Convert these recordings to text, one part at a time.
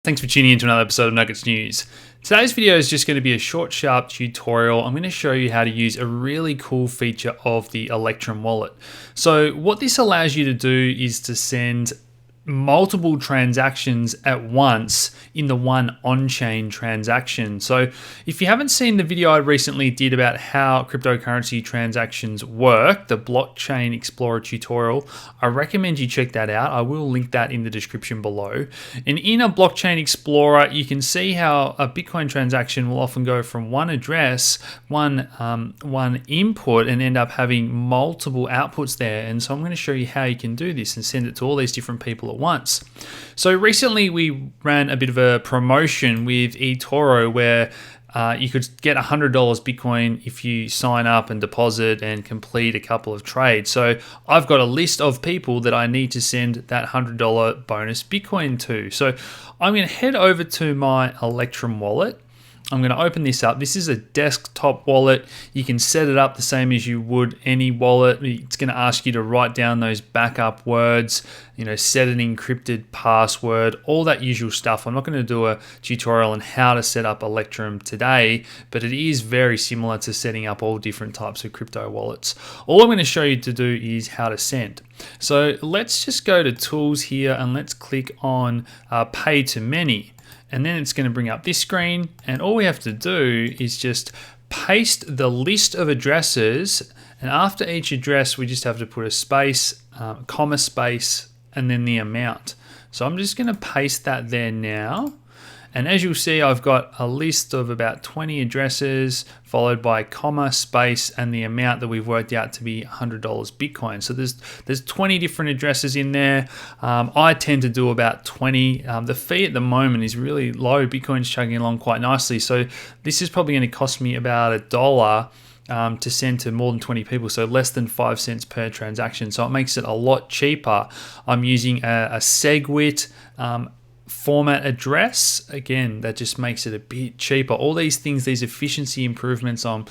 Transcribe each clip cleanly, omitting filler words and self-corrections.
Thanks for tuning in to another episode of Nuggets News. Today's video is just going to be a short, sharp tutorial. I'm going to show you how to use a really cool feature of the Electrum wallet. So what this allows you to do is to send multiple transactions at once in the one on-chain transaction. So if you haven't seen the video I recently did about how cryptocurrency transactions work, the Blockchain Explorer tutorial, I recommend you check that out. I will link that in the description below. And in a Blockchain Explorer, you can see how a Bitcoin transaction will often go from one address, one input, and end up having multiple outputs there. And so I'm going to show you how you can do this and send it to all these different people at once. So recently we ran a bit of a promotion with eToro where you could get $100 Bitcoin if you sign up and deposit and complete a couple of trades. So I've got a list of people that I need to send that $100 bonus Bitcoin to. So I'm going to head over to my Electrum wallet. I'm going to open this up. This is a desktop wallet. You can set it up the same as you would any wallet. It's going to ask you to write down those backup words, set an encrypted password, all that usual stuff. I'm not going to do a tutorial on how to set up Electrum today, but it is very similar to setting up all different types of crypto wallets. All I'm going to show you to do is how to send. So let's just go to Tools here and let's click on Pay to Many. And then it's going to bring up this screen, and all we have to do is just paste the list of addresses, and after each address we just have to put a space, comma space, and then the amount. So I'm just going to paste that there now. And as you'll see, I've got a list of about 20 addresses followed by comma, space, and the amount that we've worked out to be $100 Bitcoin. So there's 20 different addresses in there. I tend to do about 20. The fee at the moment is really low. Bitcoin's chugging along quite nicely. So this is probably going to cost me about $1 to send to more than 20 people, so less than 5 cents per transaction. So it makes it a lot cheaper. I'm using a SegWit format address. Again, that just makes it a bit cheaper. All these things, these efficiency improvements, I'm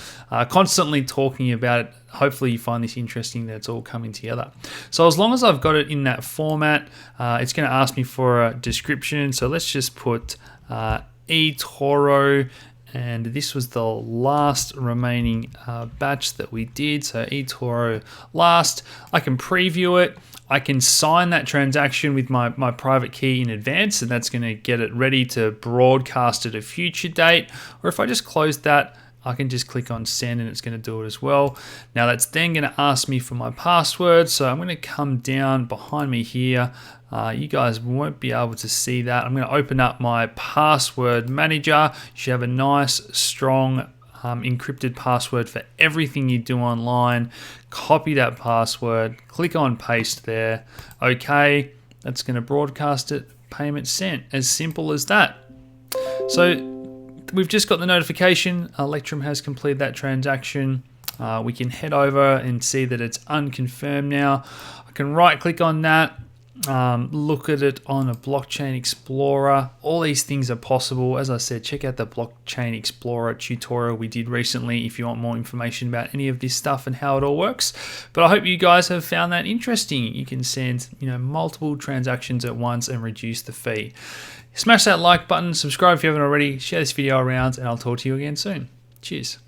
constantly talking about it. Hopefully you find this interesting, that it's all coming together. So as long as I've got it in that format, it's going to ask me for a description. So let's just put eToro, and this was the last remaining batch that we did. So eToro last. I can preview it. I can sign that transaction with my private key in advance, and that's going to get it ready to broadcast at a future date. Or if I just close that, I can just click on send and it's going to do it as well. Now that's then going to ask me for my password. So I'm going to come down behind me here. You guys won't be able to see that. I'm going to open up my password manager. You should have a nice, strong encrypted password for everything you do online. Copy that password, click on paste there. Okay, that's going to broadcast it. Payment sent. As simple as that. So we've just got the notification. Electrum has completed that transaction. We can head over and see that it's unconfirmed now. I can right click on that. Look at it on a Blockchain Explorer. All these things are possible. As I said, check out the Blockchain Explorer tutorial we did recently if you want more information about any of this stuff and how it all works. But I hope you guys have found that interesting. You can send multiple transactions at once and reduce the fee. Smash that like button, subscribe if you haven't already, share this video around, and I'll talk to you again soon. Cheers.